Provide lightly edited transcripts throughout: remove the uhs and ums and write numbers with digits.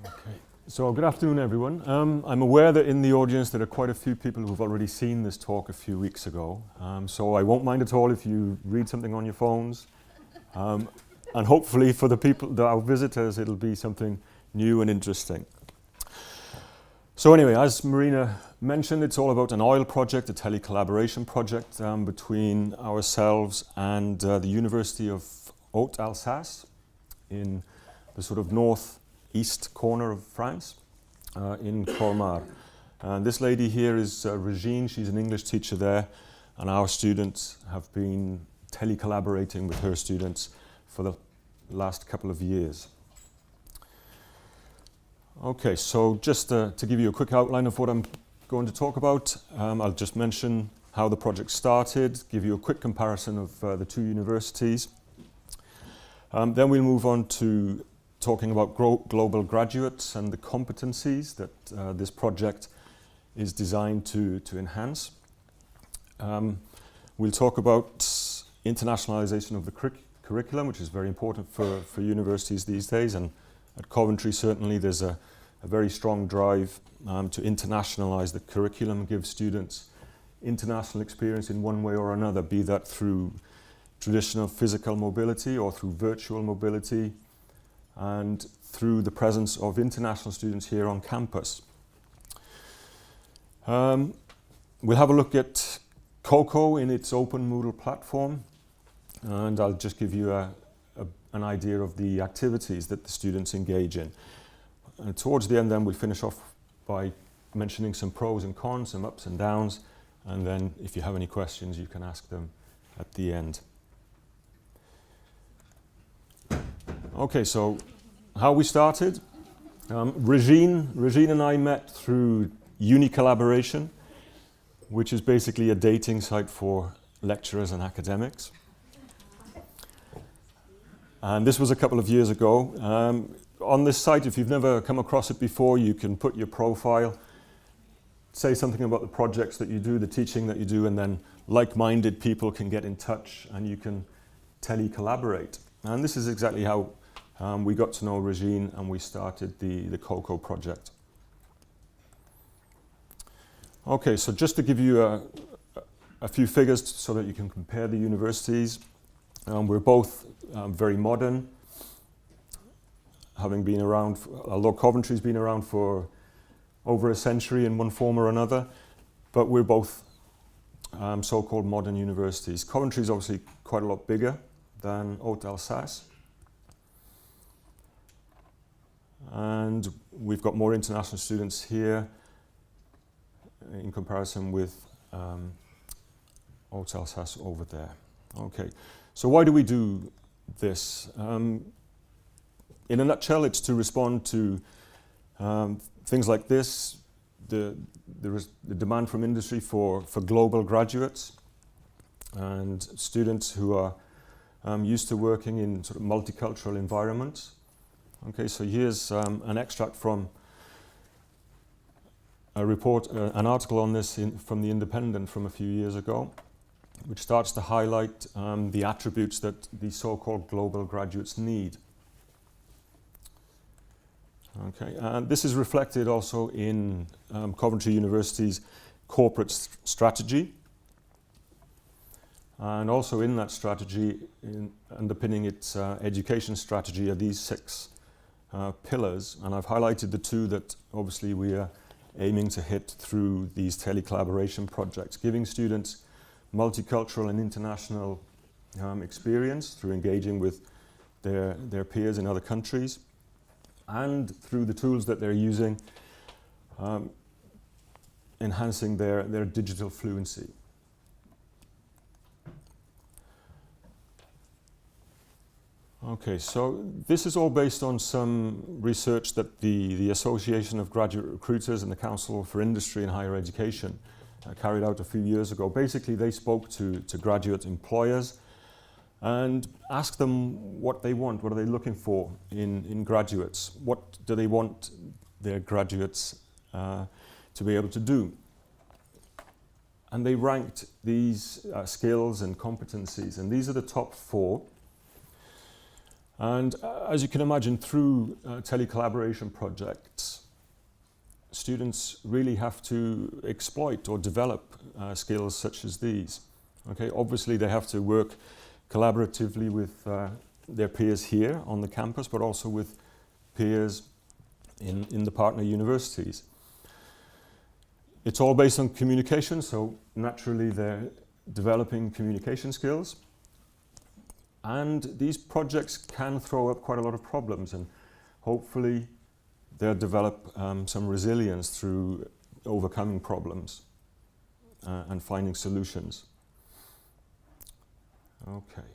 Okay. So good afternoon, everyone. I'm aware that in the audience there are quite a few people who've already seen this talk a few weeks ago. So I won't mind at all if you read something on your phones. And hopefully for the people, our visitors, it'll be something new and interesting. So anyway, as Marina mentioned, it's all about an oil project, a tele-collaboration project between ourselves and the University of Haute-Alsace in the sort of northeast corner of France, in Colmar. And this lady here is Regine. She's an English teacher there, and our students have been tele-collaborating with her students for the last couple of years. Okay, so just to give you a quick outline of what I'm going to talk about, I'll just mention how the project started, give you a quick comparison of the two universities. Then we'll move on to talking about global graduates and the competencies that this project is designed to enhance. We'll talk about internationalization of the curriculum, which is very important for universities these days, and at Coventry certainly there's a very strong drive to internationalize the curriculum, give students international experience in one way or another, be that through traditional physical mobility or through virtual mobility, and through the presence of international students here on campus. We'll have a look at CoCo in its open Moodle platform, and I'll just give you an idea of the activities that the students engage in. And towards the end then we'll finish off by mentioning some pros and cons, some ups and downs, and then if you have any questions you can ask them at the end. Okay, so how we started. Regine and I met through Uni Collaboration, which is basically a dating site for lecturers and academics. And this was a couple of years ago. On this site, if you've never come across it before, you can put your profile, say something about the projects that you do, the teaching that you do, and then like-minded people can get in touch and you can tele-collaborate. And this is exactly how we got to know Regine and we started the CoCo project. Okay, so just to give you a few figures so that you can compare the universities. We're both very modern, having been around, although Coventry's been around for over a century in one form or another, but we're both so-called modern universities. Coventry's obviously quite a lot bigger than Haute-Alsace, and we've got more international students here in comparison with Haute-Alsace over there. Okay, so why do we do this? In a nutshell, it's to respond to things like this, the demand from industry for global graduates and students who are used to working in sort of multicultural environments. Okay, so here's an extract from a report, an article on this from The Independent from a few years ago, which starts to highlight the attributes that these so-called global graduates need. Okay, and this is reflected also in Coventry University's corporate strategy, and also in that strategy, underpinning its education strategy, are these 6 pillars, and I've highlighted the 2 that obviously we are aiming to hit through these tele-collaboration projects, giving students multicultural and international experience through engaging with their peers in other countries, and through the tools that they're using, enhancing their digital fluency. Okay, so this is all based on some research that the Association of Graduate Recruiters and the Council for Industry and Higher Education carried out a few years ago. Basically, they spoke to graduate employers and ask them what they want, what are they looking for in graduates, what do they want their graduates to be able to do. And they ranked these skills and competencies, and these are the top 4. And as you can imagine, through telecollaboration projects, students really have to exploit or develop skills such as these. Okay, obviously they have to work collaboratively with their peers here on the campus, but also with peers in the partner universities. It's all based on communication, so naturally they're developing communication skills. And these projects can throw up quite a lot of problems, and hopefully they'll develop some resilience through overcoming problems and finding solutions. Okay,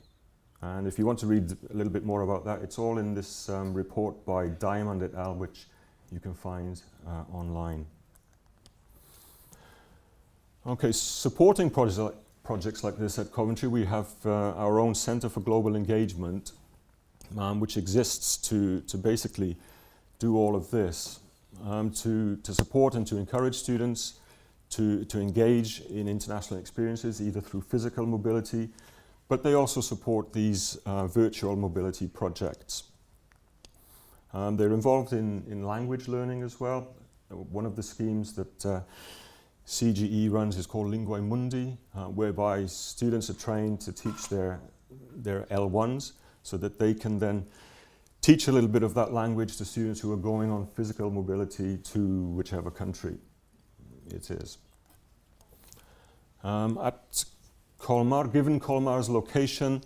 and if you want to read a little bit more about that, it's all in this report by Diamond et al., which you can find online. Okay, supporting projects like this at Coventry, we have our own Centre for Global Engagement, which exists to basically do all of this, to support and to encourage students to engage in international experiences, either through physical mobility, but they also support these virtual mobility projects. They're involved in language learning as well. One of the schemes that CGE runs is called Linguae Mundi, whereby students are trained to teach their L1s so that they can then teach a little bit of that language to students who are going on physical mobility to whichever country it is. At Colmar, given Colmar's location,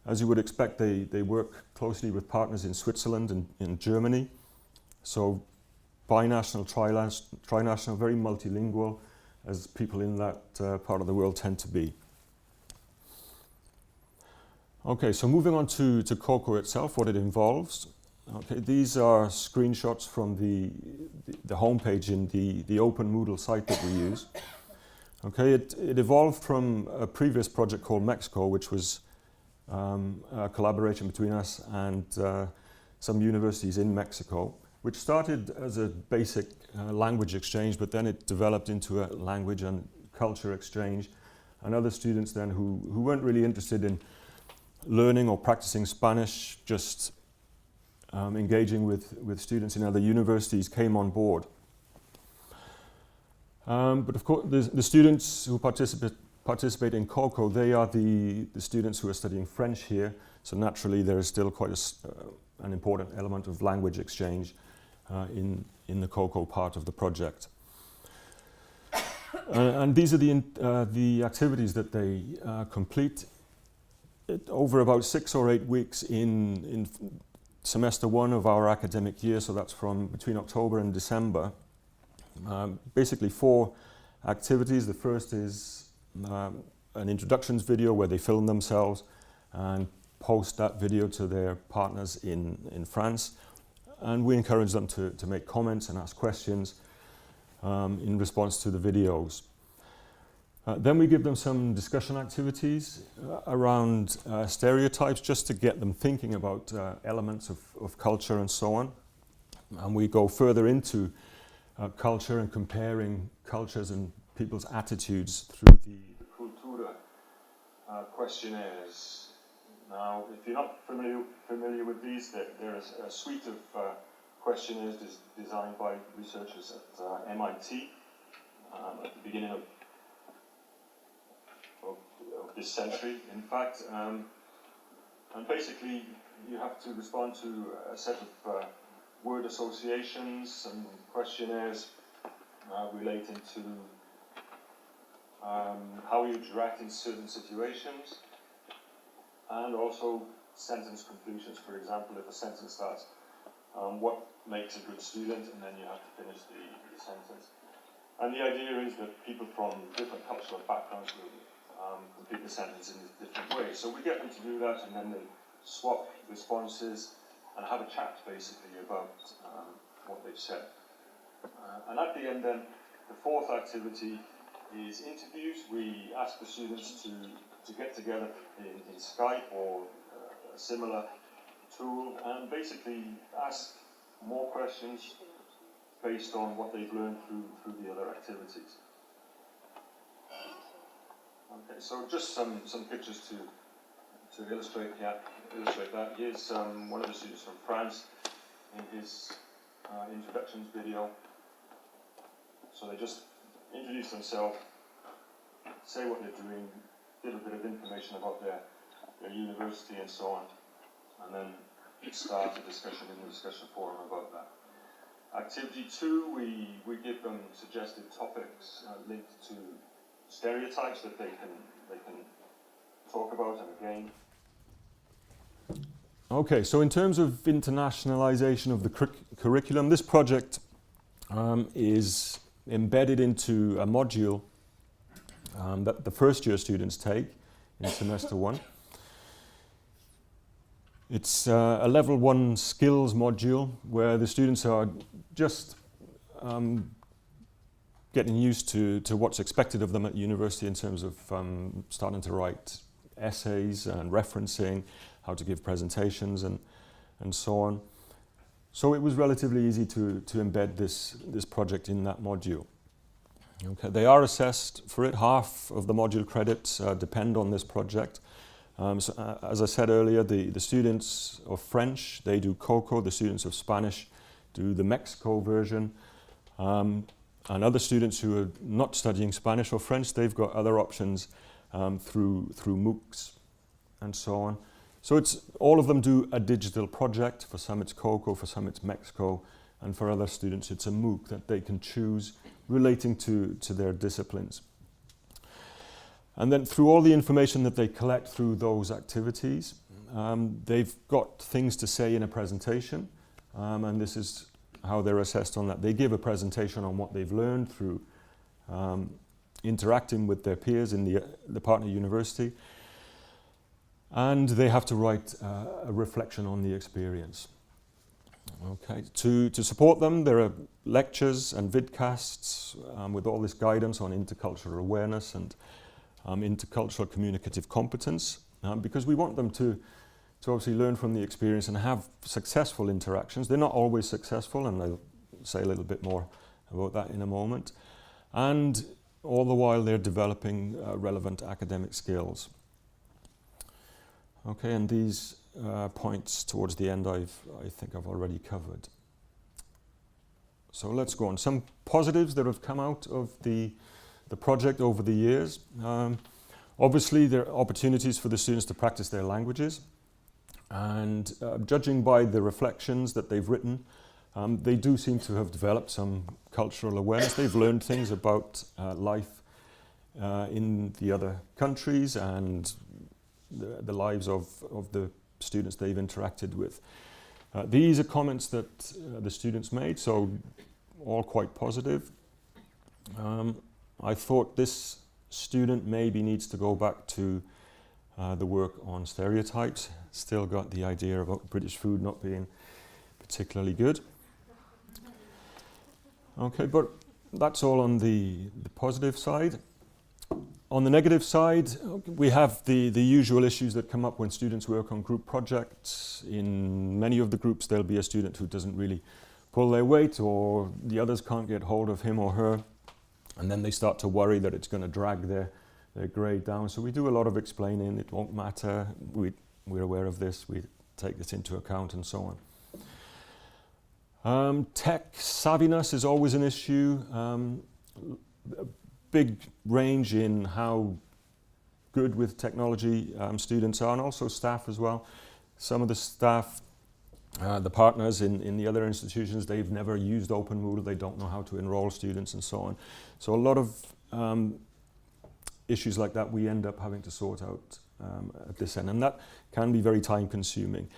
as you would expect, they work closely with partners in Switzerland and in Germany. So binational, trinational, very multilingual, as people in that part of the world tend to be. Okay, so moving on to CoCo itself, what it involves. Okay, these are screenshots from the homepage in the open Moodle site that we use. Okay, it evolved from a previous project called Mexico, which was a collaboration between us and some universities in Mexico, which started as a basic language exchange, but then it developed into a language and culture exchange. And other students then who weren't really interested in learning or practicing Spanish, just engaging with students in other universities, came on board. But of course, the students who participate in CoCo, they are the students who are studying French here, so naturally there is still quite an important element of language exchange in the CoCo part of the project. And these are the activities that they complete over about 6 or 8 weeks in semester 1 of our academic year, so that's from between October and December. Basically 4 activities. The first is an introductions video where they film themselves and post that video to their partners in France. And we encourage them to make comments and ask questions in response to the videos. Then we give them some discussion activities around stereotypes, just to get them thinking about elements of culture and so on. And we go further into culture and comparing cultures and people's attitudes through the Cultura questionnaires. Now, if you're not familiar with these, there is a suite of questionnaires designed by researchers at MIT at the beginning of this century, in fact. And basically, you have to respond to a set of word associations and questionnaires relating to how you interact in certain situations, and also sentence conclusions. For example, if a sentence starts, what makes a good student, and then you have to finish the sentence. And the idea is that people from different cultural backgrounds will complete the sentence in different ways. So we get them to do that, and then they swap responses and have a chat basically about what they've said. And at the end then, the 4th activity is interviews. We ask the students to get together in Skype or a similar tool and basically ask more questions based on what they've learned through the other activities. Okay, so just some pictures to illustrate that, here's one of the students from France in his introductions video. So they just introduce themselves, say what they're doing, give a bit of information about their university and so on, and then start a discussion in the discussion forum about that. Activity 2, we give them suggested topics linked to stereotypes that they can talk about and again. Okay, so in terms of internationalization of the curriculum, this project is embedded into a module that the first year students take in semester 1. It's a level 1 skills module where the students are just getting used to what's expected of them at university in terms of starting to write essays and referencing, how to give presentations and so on. So it was relatively easy to embed this project in that module. Okay, they are assessed for it. Half of the module credits depend on this project. As I said earlier, the students of French, they do CoCo. The students of Spanish do the Mexico version. And other students who are not studying Spanish or French, they've got other options through MOOCs and so on. So all of them do a digital project. For some it's CoCo, for some it's Mexico, and for other students it's a MOOC that they can choose relating to their disciplines. And then through all the information that they collect through those activities, they've got things to say in a presentation, and this is how they're assessed on that. They give a presentation on what they've learned through interacting with their peers in the partner university, and they have to write a reflection on the experience. Okay. To support them, there are lectures and vidcasts with all this guidance on intercultural awareness and intercultural communicative competence, because we want them to obviously learn from the experience and have successful interactions. They're not always successful, and I'll say a little bit more about that in a moment. And all the while they're developing relevant academic skills. Okay, and these points towards the end I think I've already covered. So let's go on. Some positives that have come out of the project over the years. Obviously there are opportunities for the students to practice their languages, and judging by the reflections that they've written, they do seem to have developed some cultural awareness. They've learned things about life in the other countries and the lives of the students they've interacted with. These are comments that the students made, so all quite positive. I thought this student maybe needs to go back to the work on stereotypes. Still got the idea about British food not being particularly good. Okay, but that's all on the positive side. On the negative side, we have the usual issues that come up when students work on group projects. In many of the groups, there'll be a student who doesn't really pull their weight, or the others can't get hold of him or her, and then they start to worry that it's going to drag their grade down. So we do a lot of explaining. It won't matter. We're aware of this. We take this into account and so on. Tech savviness is always an issue. A big range in how good with technology students are, and also staff as well. Some of the staff, the partners in the other institutions, they've never used OpenMoodle. They don't know how to enroll students and so on. So a lot of issues like that we end up having to sort out at this end, and that can be very time consuming.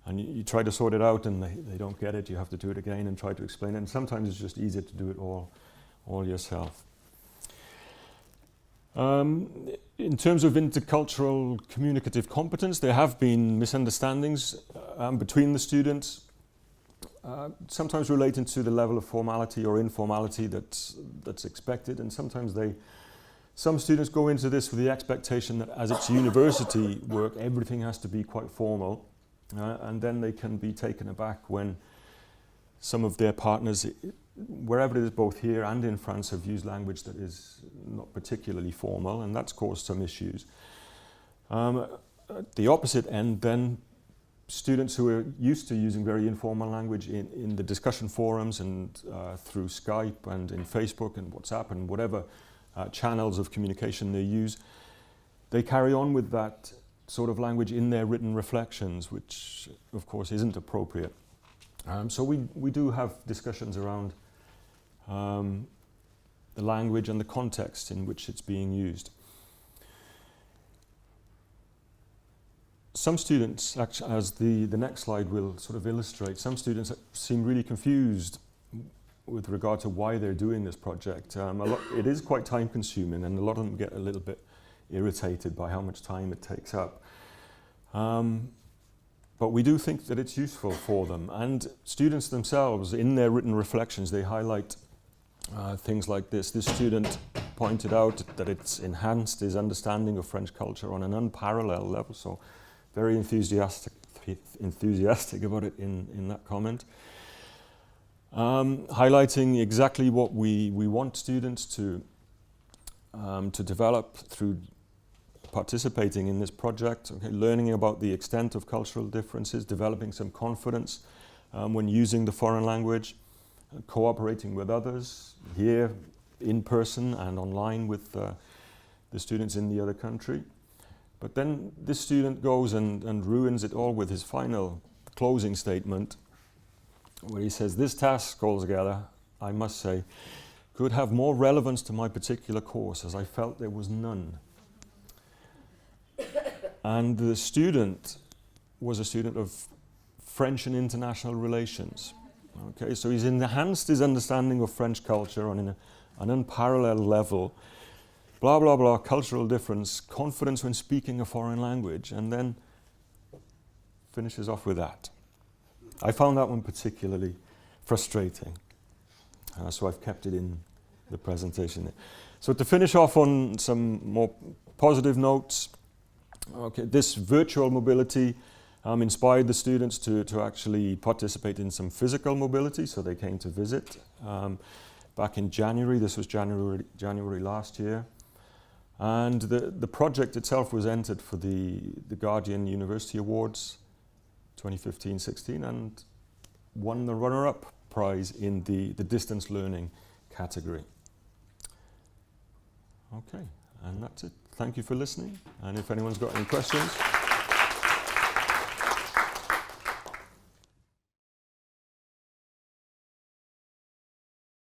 And you try to sort it out and they don't get it. You have to do it again and try to explain it, and sometimes it's just easier to do it all yourself. In terms of intercultural communicative competence, there have been misunderstandings between the students, sometimes relating to the level of formality or informality that's expected, and sometimes some students go into this with the expectation that as it's university work, everything has to be quite formal, and then they can be taken aback when some of their partners, wherever it is, both here and in France, have used language that is not particularly formal, and that's caused some issues. at the opposite end, then students who are used to using very informal language in the discussion forums and through Skype and in Facebook and WhatsApp and whatever channels of communication they use, they carry on with that sort of language in their written reflections, which of course isn't appropriate. So we do have discussions around the language and the context in which it's being used. Some students, actually, as the next slide will sort of illustrate, some students seem really confused with regard to why they're doing this project. It is quite time consuming, and a lot of them get a little bit irritated by how much time it takes up. But we do think that it's useful for them, and students themselves, in their written reflections, they highlight things like this. This student pointed out that it's enhanced his understanding of French culture on an unparalleled level, so very enthusiastic about it in that comment. Highlighting exactly what we want students to develop through participating in this project, okay, learning about the extent of cultural differences, developing some confidence when using the foreign language, cooperating with others here in person and online with the students in the other country. But then this student goes and ruins it all with his final closing statement, where he says, "This task altogether, I must say, could have more relevance to my particular course, as I felt there was none." And the student was a student of French and international relations. Okay, so he's enhanced his understanding of French culture on an unparalleled level. Blah, blah, blah, cultural difference, confidence when speaking a foreign language, and then finishes off with that. I found that one particularly frustrating, so I've kept it in the presentation there. So to finish off on some more positive notes, okay, this virtual mobility inspired the students to actually participate in some physical mobility, so they came to visit back in January. This was January last year. And the project itself was entered for the Guardian University Awards 2015-16 and won the runner-up prize in the distance learning category. Okay, and that's it. Thank you for listening, and if anyone's got any questions.